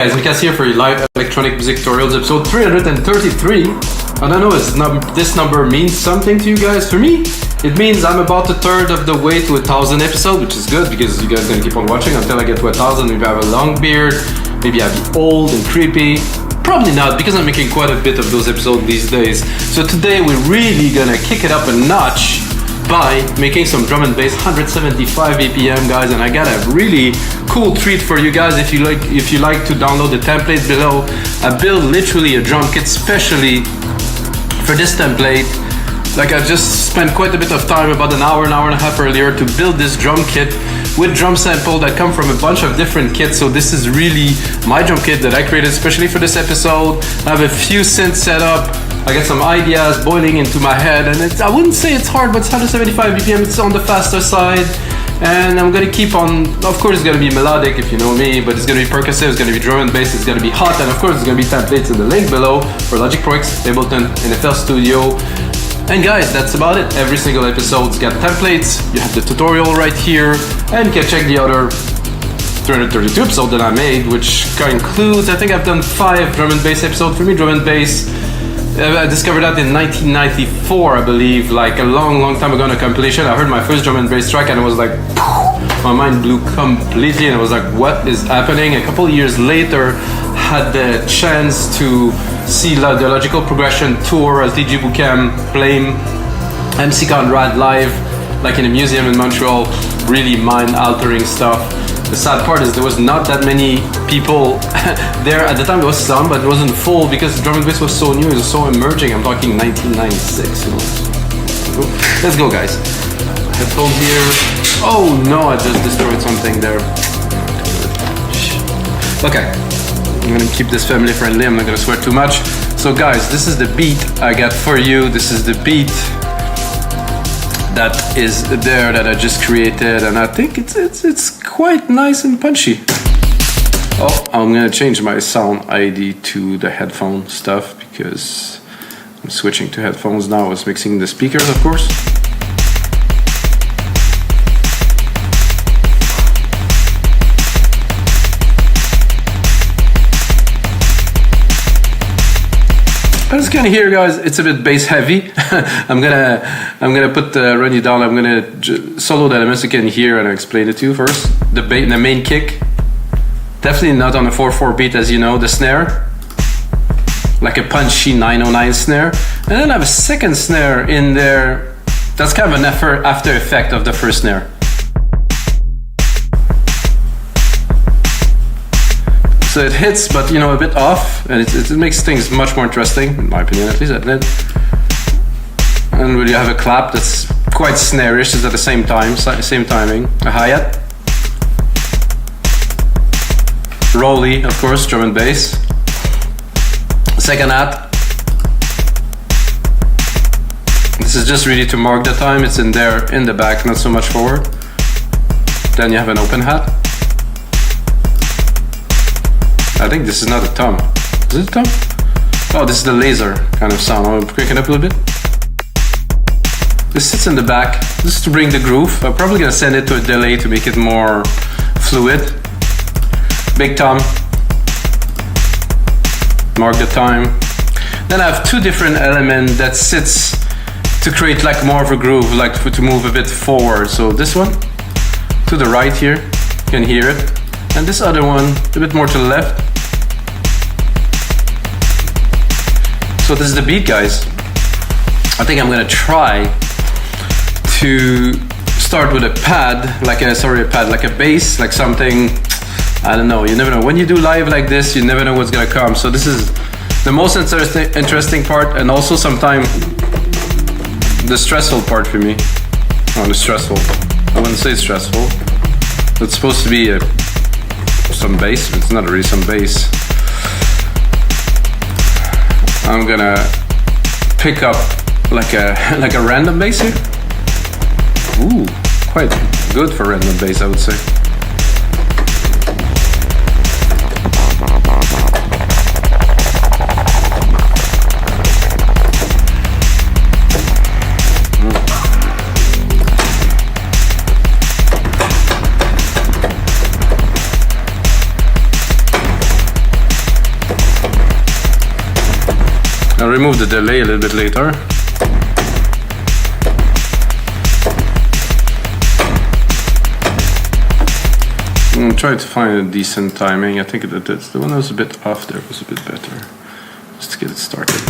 Guys, Lucas here for your live electronic music tutorials episode 333. I don't know if this number means something to you guys. For me, it means I'm about a third of the way to 1,000 episodes, which is good because you guys are gonna keep on watching until I get to 1,000. Maybe I have a long beard, maybe I'll be old and creepy. Probably not, because I'm making quite a bit of those episodes these days. So today we're really gonna kick it up a notch by making some drum and bass 175 BPM, guys, and I got a really cool treat for you guys. If you like to download the template below, I built literally a drum kit specially for this template. Like, I just spent quite a bit of time, about an hour and a half earlier, to build this drum kit with drum sample that come from a bunch of different kits. So this is really my drum kit that I created especially for this episode. I have a few synths set up. I got some ideas boiling into my head, and I wouldn't say it's hard, but it's 175 BPM, it's on the faster side. And I'm gonna keep on, of course it's gonna be melodic if you know me, but it's gonna be percussive, it's gonna be drum and bass, it's gonna be hot, and of course it's gonna be templates in the link below for LogicProX, Ableton, and FLStudio. And guys, that's about it. Every single episode's got templates, you have the tutorial right here, and you can check the other 332 episodes that I made, which includes, I think I've done 5 drum and bass episodes. For me, drum and bass, I discovered that in 1994, I believe, like a long time ago on a compilation. I heard my first drum and bass track and it was like, my mind blew completely, and I was like, what is happening? A couple years later, had the chance to see the Logical Progression tour, LTG Bootcamp, playing MC Conrad live, like in a museum in Montreal, really mind-altering stuff. The sad part is there was not that many people there at the time. There was some, but it wasn't full because drum and bass was so new, it was so emerging. I'm talking 1996, you know. Let's go, guys. Headphones here. Oh no, I just destroyed something there. Okay, I'm gonna keep this family friendly. I'm not gonna swear too much. So guys, this is the beat I got for you. This is the beat that is there that I just created, and I think it's quite nice and punchy. Oh, I'm gonna change my sound ID to the headphone stuff because I'm switching to headphones now. I was mixing the speakers, of course. As you can hear, guys, it's a bit bass heavy. I'm gonna put run you down. I'm gonna solo the elements you can hear, and I'll explain it to you first. The main kick, definitely not on a 4/4 beat, as you know. The snare, like a punchy 909 snare, and then I have a second snare in there. That's kind of an after effect of the first snare. So it hits, but you know, a bit off, and it makes things much more interesting, in my opinion, at least. And really, have a clap that's quite snare-ish, is at the same time, same timing. A hi-hat, rolly, of course, drum and bass. Second hat. This is just really to mark the time. It's in there, in the back, not so much forward. Then you have an open hat. I think this is not a tom. Is it a tom? Oh, this is the laser kind of sound. I'll quicken up a little bit. This sits in the back. This is to bring the groove. I'm probably gonna send it to a delay to make it more fluid. Big tom. Mark the time. Then I have 2 different elements that sits to create like more of a groove, like to move a bit forward. So this one to the right here, you can hear it. And this other one a bit more to the left. So this is the beat, guys. I think I'm gonna try to start with a pad, like a bass, like something, I don't know, you never know. When you do live like this, you never know what's gonna come. So this is the most interesting part, and also sometimes the stressful part for me. Oh, the stressful. I wouldn't say stressful. It's supposed to be some bass, it's not really some bass. I'm gonna pick up like a random bass here. Ooh, quite good for random bass, I would say. I'll remove the delay a little bit later. I'm trying to find a decent timing. I think that the one that was a bit off there was a bit better. Just to get it started.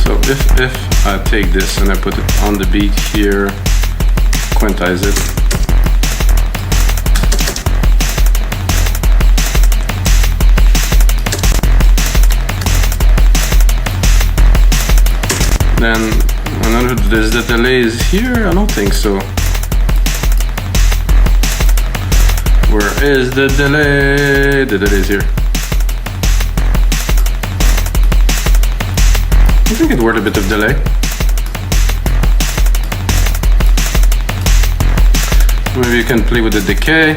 So if I take this and I put it on the beat here, quantize it. Then another, is the delay is here? I don't think so. Where is the delay? The delay is here. I think it's worth a bit of delay. Maybe you can play with the decay.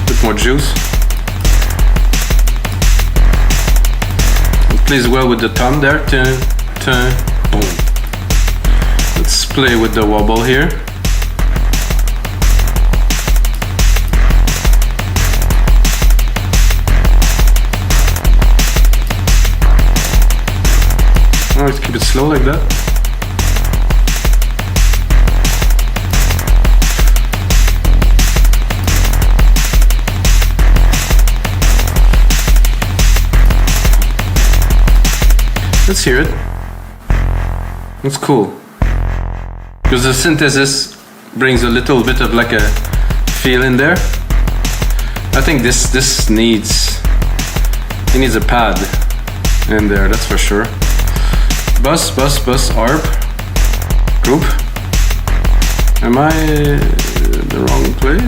Bit more juice. It plays well with the thumb there. Turn, turn, boom. Let's play with the wobble here. Let's keep it slow like that. Let's hear it. It's cool. Because the synthesis brings a little bit of like a feel in there. I think this needs a pad in there, that's for sure. Bus, ARP, group. Am I the wrong place?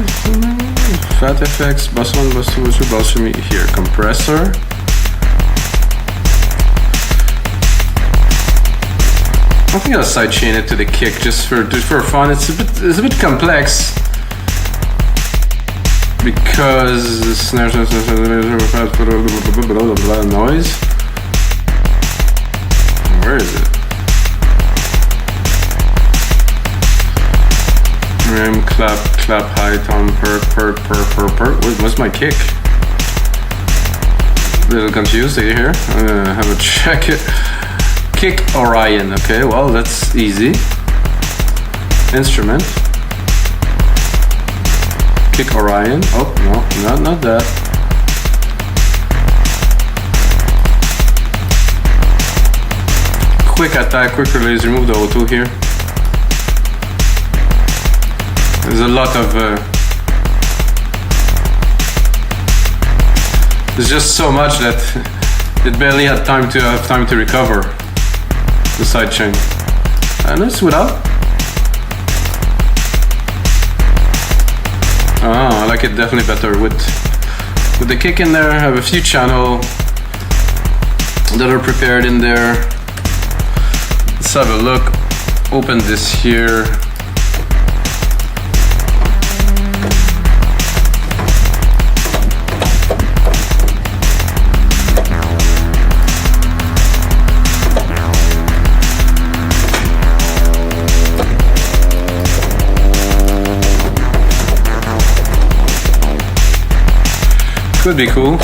Fat FX, bus 1, bus 2, bus 3, here, compressor. I think I'll sidechain it to the kick just for fun. It's a bit complex because the snares noise. Where is it? Rim, clap, high, tone, per. What's my kick? A little confused, are you here? I'm gonna have a check it. Kick Orion, okay, well, that's easy. Instrument. Kick Orion. Oh, no, not that. Quick attack, quick release, remove the O2 here. There's a lot of... there's just so much that it barely had time to recover the sidechain. And let's without. I like it definitely better with the kick in there. I have a few channels that are prepared in there. Let's have a look. Open this here. Could be cool. I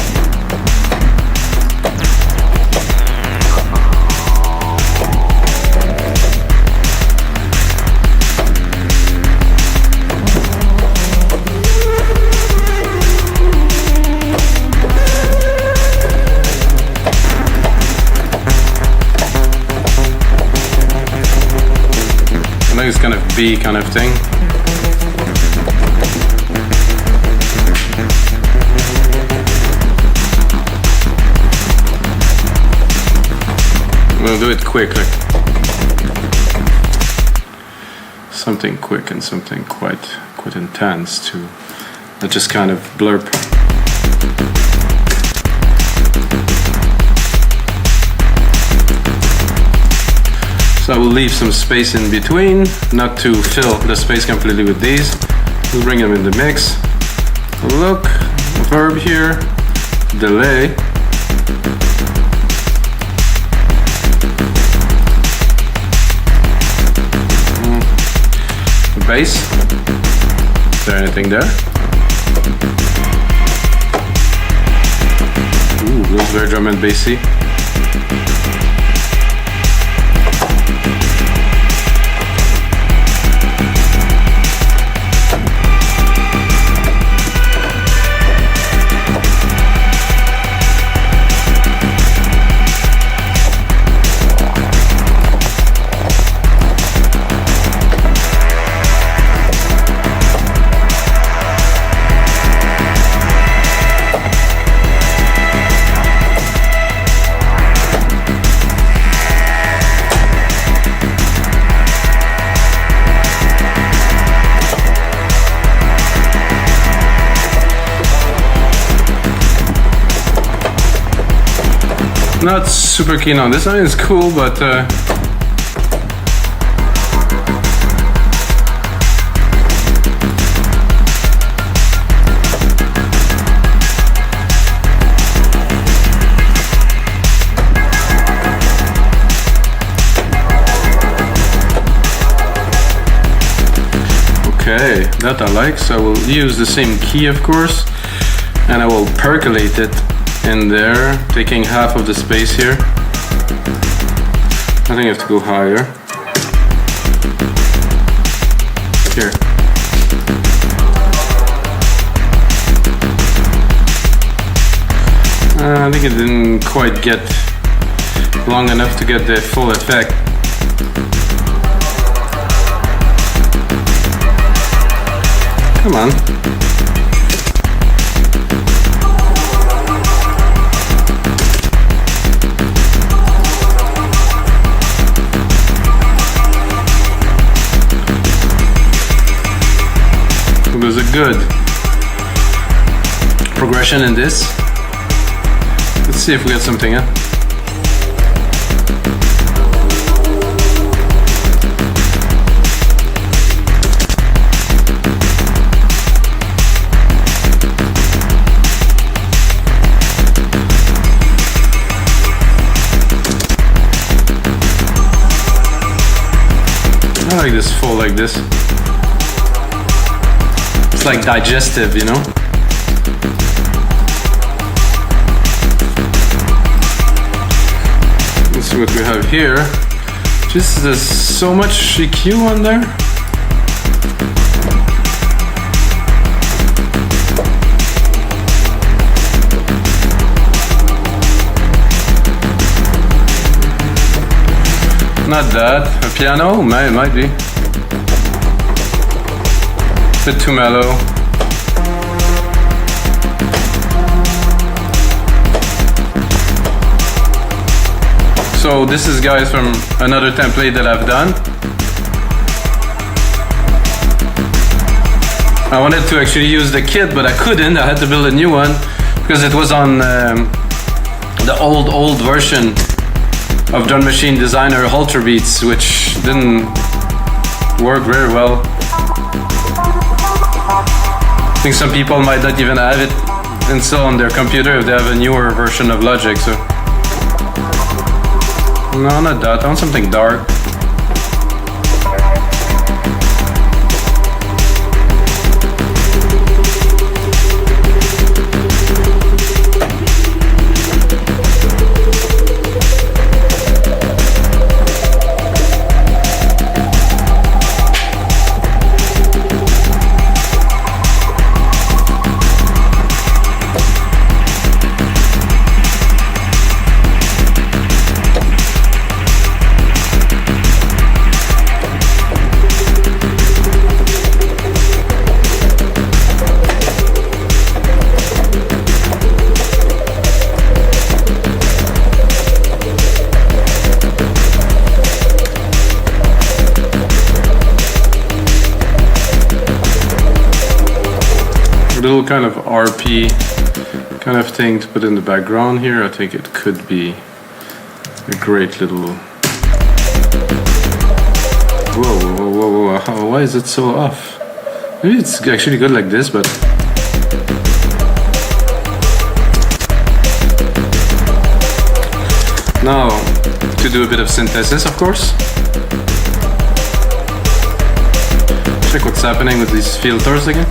think it's kind of B kind of thing. We'll do it quick, like something quick and something quite intense too. That just kind of blurb. So I will leave some space in between, not to fill the space completely with these. We'll bring them in the mix. Look, verb here, delay. bass. Is there anything there? Ooh, looks very drum and bassy. Not super keen on this. I mean, it's cool, but okay, that I like. So I will use the same key, of course, and I will percolate it in there, taking half of the space here. I think I have to go higher. Here. I think it didn't quite get long enough to get the full effect. Come on. There's a good progression in this. Let's see if we get something, huh? I like this full like this. It's like digestive, you know? Let's see what we have here. Just there's so much EQ on there. Not that. A piano? It might be. A bit too mellow. So this is, guys, from another template that I've done. I wanted to actually use the kit, but I couldn't. I had to build a new one because it was on the old version of Drum Machine Designer Halter Beats, which didn't work very well. I think some people might not even have it installed on their computer if they have a newer version of Logic. So no, not that. I want something dark. Little kind of RP kind of thing to put in the background here. I think it could be a great little... Whoa, why is it so off? Maybe it's actually good like this, but... Now, to do a bit of synthesis, of course. Check what's happening with these filters again.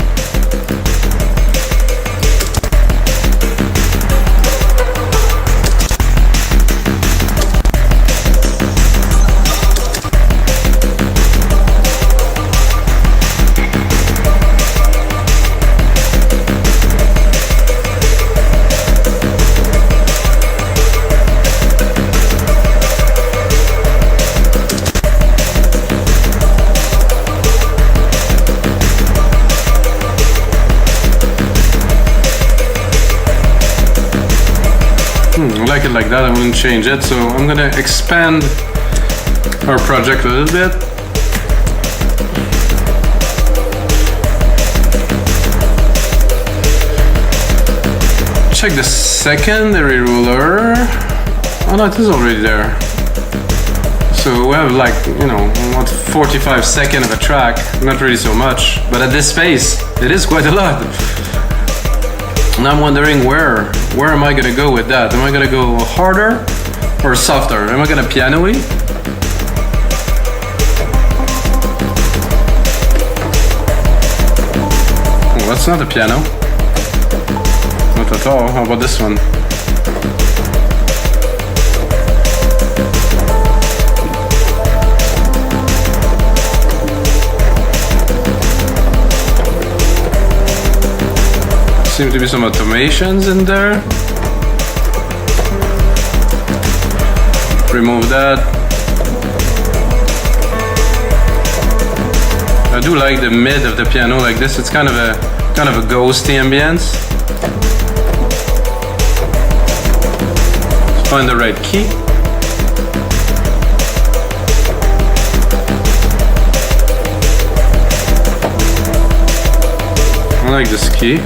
I like it like that, I wouldn't change it, so I'm gonna expand our project a little bit. Check the secondary ruler. Oh no, it is already there. So we have like, you know, what, 45 seconds of a track, not really so much, but at this space, it is quite a lot. And I'm wondering where am I gonna go with that? Am I gonna go harder or softer? Am I gonna piano-y? Oh, that's not a piano. Not at all. How about this one? Seem to be some automations in there. Remove that. I do like the mid of the piano like this. It's kind of a ghosty ambience. Let's find the right key. I like this key.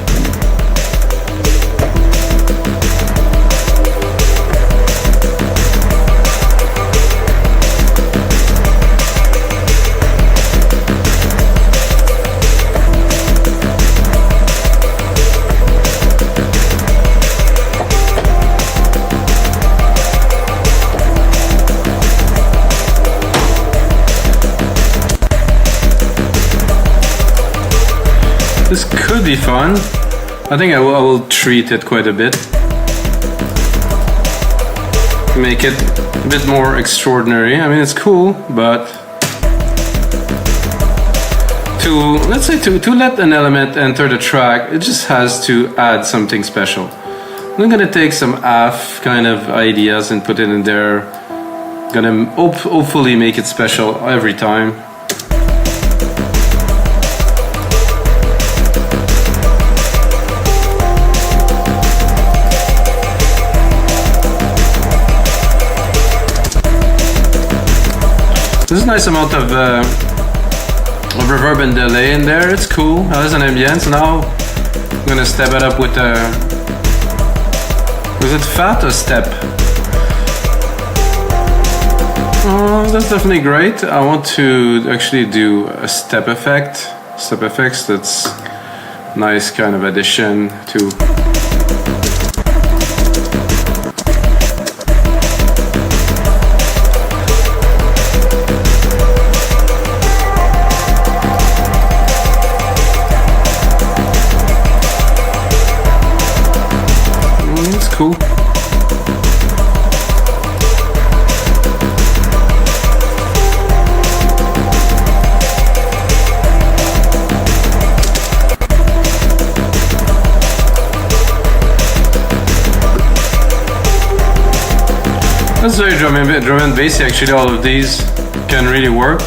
This could be fun. I think I will treat it quite a bit. Make it a bit more extraordinary. I mean, it's cool, but let's say to let an element enter the track, it just has to add something special. I'm gonna take some AF kind of ideas and put it in there. Gonna hopefully make it special every time. There's a nice amount of reverb and delay in there. It's cool. Has an ambience. Now I'm gonna step it up with a. Was it fat or step? Oh, that's definitely great. I want to actually do a step effect. Step effects. That's nice kind of addition to. Cool. That's very drum and bassy. Actually, all of these can really work.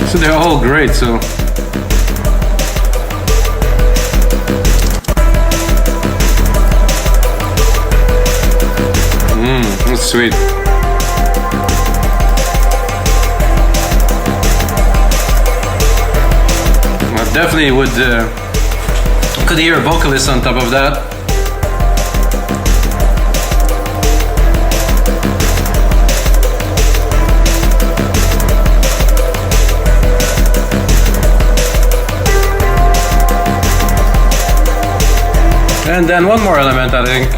So they're all great, so that's sweet. I definitely would could hear a vocalist on top of that. And then one more element, I think.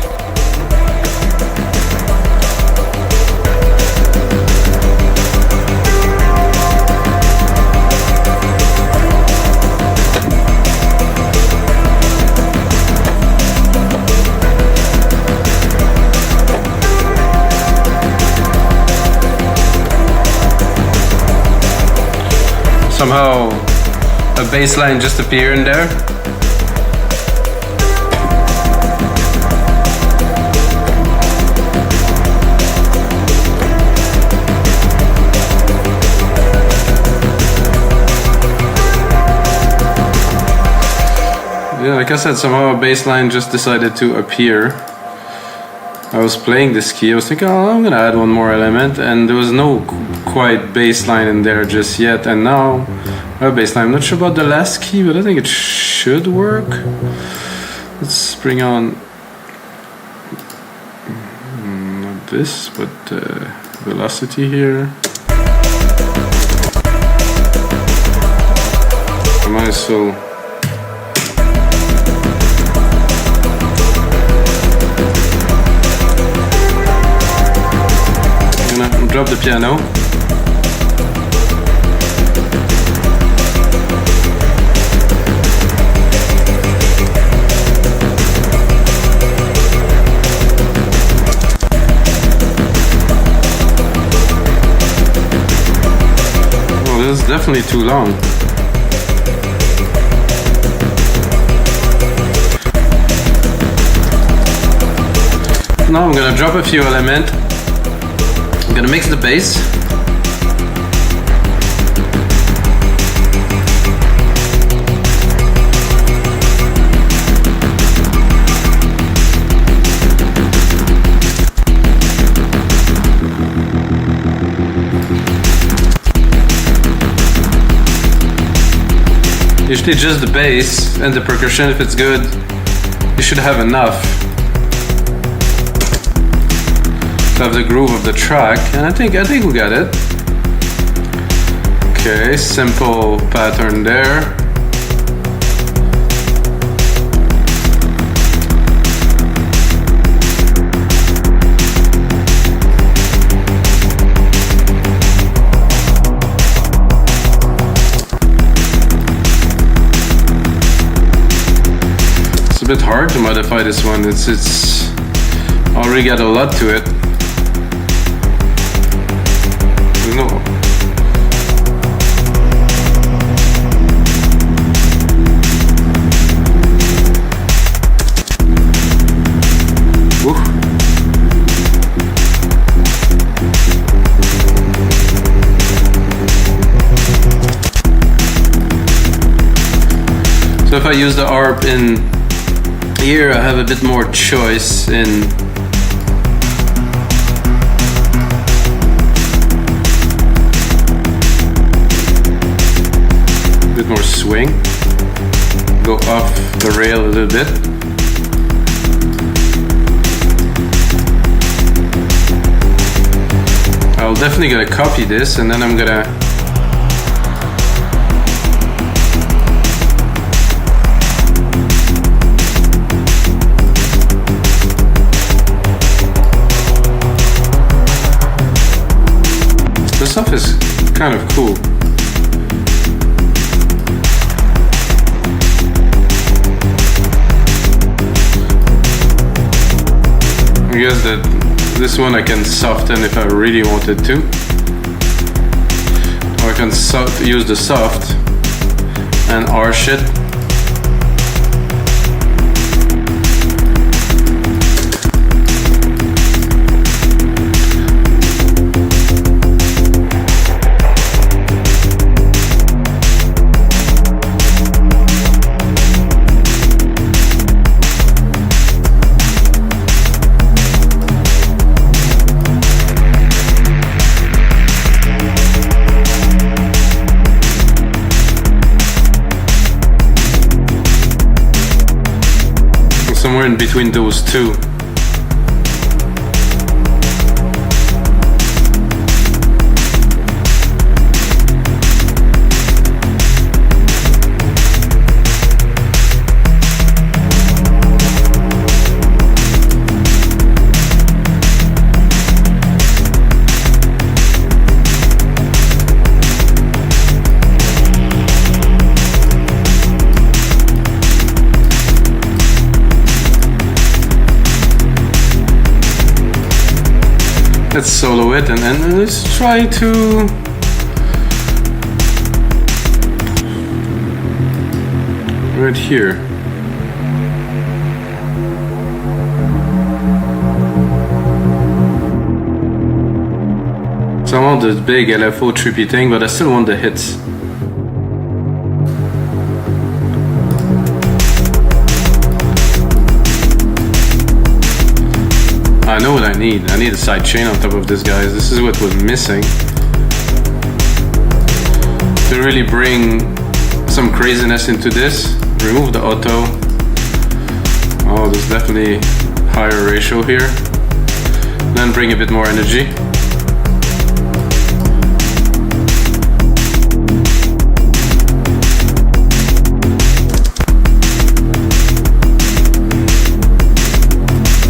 Somehow a bass line just appeared in there. Yeah, like I said, somehow a bass line just decided to appear. I was playing this key, I was thinking, oh, I'm gonna add one more element, and there was no quite bass line in there just yet, and now a bass line. I'm not sure about the last key, but I think it should work. Let's bring on not this, but velocity here. I might as well drop the piano. Oh, this is definitely too long. Now I'm gonna drop a few elements. I'm gonna mix the bass. Usually just the bass and the percussion, if it's good, you should have enough to have the groove of the track, and I think we got it. Okay, simple pattern there. It's a bit hard to modify this one. It's already got a lot to it. No. Oof. So if I use the ARP in here, I have a bit more choice in more swing, go off the rail a little bit. I'll definitely gonna copy this, and then I'm gonna this stuff is kind of cool. I guess that this one I can soften if I really wanted to, or I can use the soft and arch it. Somewhere in between those two. Let's solo it and then let's try to right here. So I want this big LFO trippy thing, but I still want the hits. I know what I need. I need a side chain on top of this, guys. This is what was missing to really bring some craziness into this. Remove the auto. Oh, there's definitely higher ratio here. Then bring a bit more energy.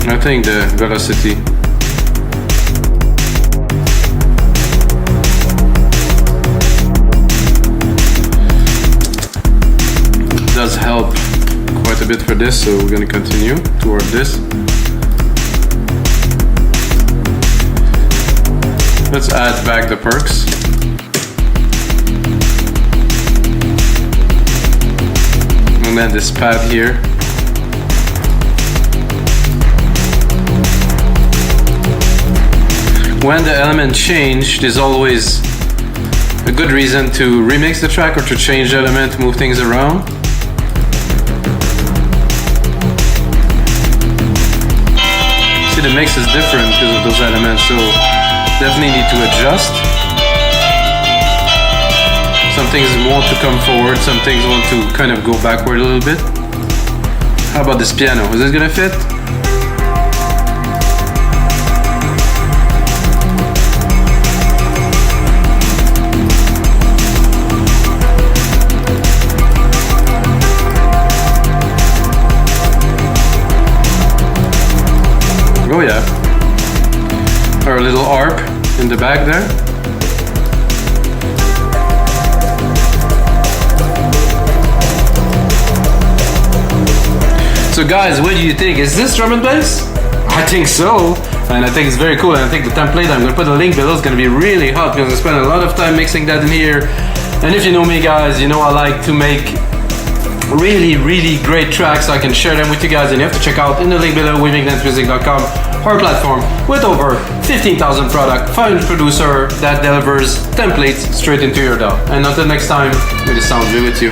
I think the velocity. Does help quite a bit for this, so we're gonna continue toward this. Let's add back the perks. And then this pad here. When the element change, there's always a good reason to remix the track or to change the element, move things around. See, the mix is different because of those elements, so definitely need to adjust. Some things want to come forward, some things want to kind of go backward a little bit. How about this piano? Is this gonna fit? Oh yeah, our little ARP in the back there. So guys, what do you think? Is this drum and bass? I think so, and I think it's very cool, and I think the template, I'm gonna put a link below, is gonna be really hot because I spent a lot of time mixing that in here. And if you know me, guys, you know I like to make really great tracks, so I can share them with you guys, and you have to check out in the link below wemakedancemusic.com, our platform with over 15,000 product, find a producer that delivers templates straight into your DAW. And until next time, may the sound be with you.